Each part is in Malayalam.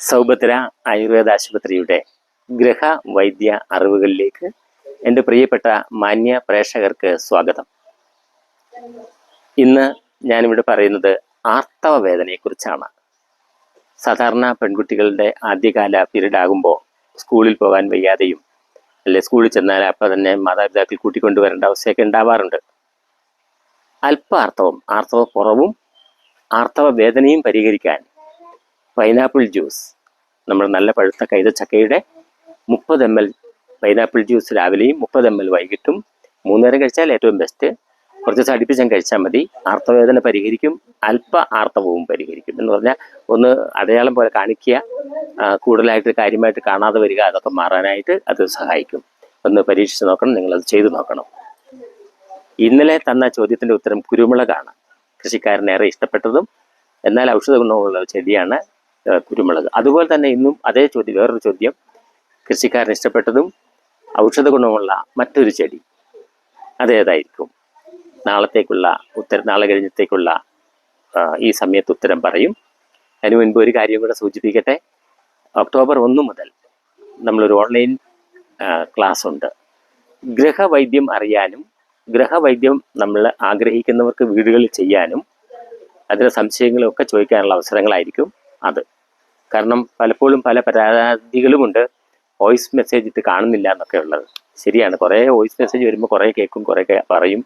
സൗഭദ്ര ആയുർവേദ ആശുപത്രിയുടെ ഗൃഹവൈദ്യ അറിവുകളിലേക്ക് എൻ്റെ പ്രിയപ്പെട്ട മാന്യ പ്രേക്ഷകർക്ക് സ്വാഗതം. ഇന്ന് ഞാനിവിടെ പറയുന്നത് ആർത്തവ വേദനയെക്കുറിച്ചാണ്. സാധാരണ പെൺകുട്ടികളുടെ ആദ്യകാല പീരീഡ് ആകുമ്പോൾ സ്കൂളിൽ പോകാൻ വയ്യാതെയും അല്ലെ സ്കൂളിൽ ചെന്നാൽ അപ്പം തന്നെ മാതാപിതാക്കൾ കൂട്ടിക്കൊണ്ടുവരേണ്ട അവസ്ഥയൊക്കെ ഉണ്ടാവാറുണ്ട്. ആർത്തവ കുറവും ആർത്തവ വേദനയും പരിഹരിക്കാൻ പൈനാപ്പിൾ ജ്യൂസ്, നമ്മൾ നല്ല പഴുത്ത കൈതച്ചക്കയുടെ 30 ml പൈനാപ്പിൾ ജ്യൂസ് രാവിലെയും 30 ml വൈകിട്ടും 3 നേരം കഴിച്ചാൽ ഏറ്റവും ബെസ്റ്റ്. കുറച്ച് ദിവസം അടുപ്പിച്ചും കഴിച്ചാൽ മതി. ആർത്തവവേദന പരിഹരിക്കും, ആർത്തവവും പരിഹരിക്കും. എന്ന് പറഞ്ഞാൽ ഒന്ന് അടയാളം പോലെ കാണിക്കുക, കൂടുതലായിട്ട് കാര്യമായിട്ട് കാണാതെ വരിക, അതൊക്കെ മാറാനായിട്ട് അത് സഹായിക്കും. ഒന്ന് പരീക്ഷിച്ച് നോക്കണം, നിങ്ങളത് ചെയ്തു നോക്കണം. ഇന്നലെ തന്ന ചോദ്യത്തിൻ്റെ ഉത്തരം കുരുമുളകാണ്. കൃഷിക്കാരനേറെ ഇഷ്ടപ്പെട്ടതും എന്നാൽ ഔഷധ ഗുണമുള്ള ചെടിയാണ് കുരുമുളക്. അതുപോലെ തന്നെ ഇന്നും അതേ ചോദ്യം, വേറൊരു ചോദ്യം, കൃഷിക്കാരന് ഇഷ്ടപ്പെട്ടതും ഔഷധ ഗുണമുള്ള മറ്റൊരു ചെടി അതേതായിരിക്കും? നാളെ കഴിഞ്ഞത്തേക്കുള്ള ഈ സമയത്ത് ഉത്തരം പറയും. അതിനു മുൻപ് ഒരു കാര്യം കൂടെ സൂചിപ്പിക്കട്ടെ. ഒക്ടോബർ 1 മുതൽ നമ്മളൊരു ഓൺലൈൻ ക്ലാസ് ഉണ്ട്. ഗൃഹവൈദ്യം അറിയാനും ഗൃഹവൈദ്യം നമ്മൾ ആഗ്രഹിക്കുന്നവർക്ക് വീടുകളിൽ ചെയ്യാനും അതിലെ സംശയങ്ങളും ഒക്കെ ചോദിക്കാനുള്ള അവസരങ്ങളായിരിക്കും അത്. കാരണം പലപ്പോഴും പല പരാതികളുമുണ്ട്, വോയിസ് മെസ്സേജ് ഇട്ട് കാണുന്നില്ല എന്നൊക്കെ ഉള്ളത്. ശരിയാണ്, കുറേ വോയിസ് മെസ്സേജ് വരുമ്പോൾ കുറേ കേൾക്കും, കുറേയൊക്കെ പറയും,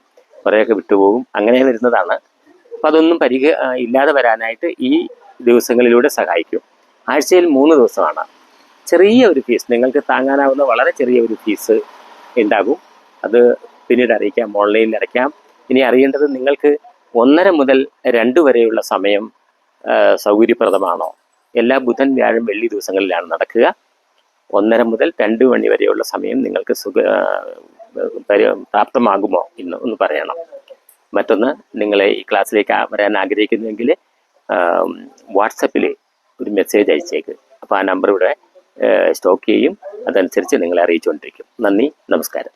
കുറേയൊക്കെ വിട്ടുപോകും, അങ്ങനെ വരുന്നതാണ്. അപ്പം അതൊന്നും ഇല്ലാതെ വരാനായിട്ട് ഈ ദിവസങ്ങളിലൂടെ സഹായിക്കും. ആഴ്ചയിൽ 3 ദിവസമാണ്. ചെറിയ ഒരു ഫീസ്, നിങ്ങൾക്ക് താങ്ങാനാവുന്ന വളരെ ചെറിയ ഒരു ഫീസ് ഉണ്ടാകും. അത് പിന്നീട് അറിയിക്കാം, ഓൺലൈനിൽ അടയ്ക്കാം. ഇനി അറിയേണ്ടത് നിങ്ങൾക്ക് 1:30 മുതൽ 2 വരെയുള്ള സമയം സൗകര്യപ്രദമാണോ? എല്ലാ ബുധൻ, വ്യാഴം, വെള്ളി ദിവസങ്ങളിലാണ് നടക്കുക. 1:30 മുതൽ 2 മണി വരെയുള്ള സമയം നിങ്ങൾക്ക് പ്രാപ്തമാകുമോ എന്ന് ഒന്ന് പറയണം. മറ്റൊന്ന്, നിങ്ങളെ ഈ ക്ലാസ്സിലേക്ക് വരാൻ ആഗ്രഹിക്കുന്നുവെങ്കിൽ വാട്സപ്പിൽ ഒരു മെസ്സേജ് അയച്ചേക്ക്. അപ്പോൾ ആ നമ്പർ ഇവിടെ സ്റ്റോക്ക് ചെയ്യും, അതനുസരിച്ച് നിങ്ങളെ അറിയിച്ചുകൊണ്ടിരിക്കും. നന്ദി, നമസ്കാരം.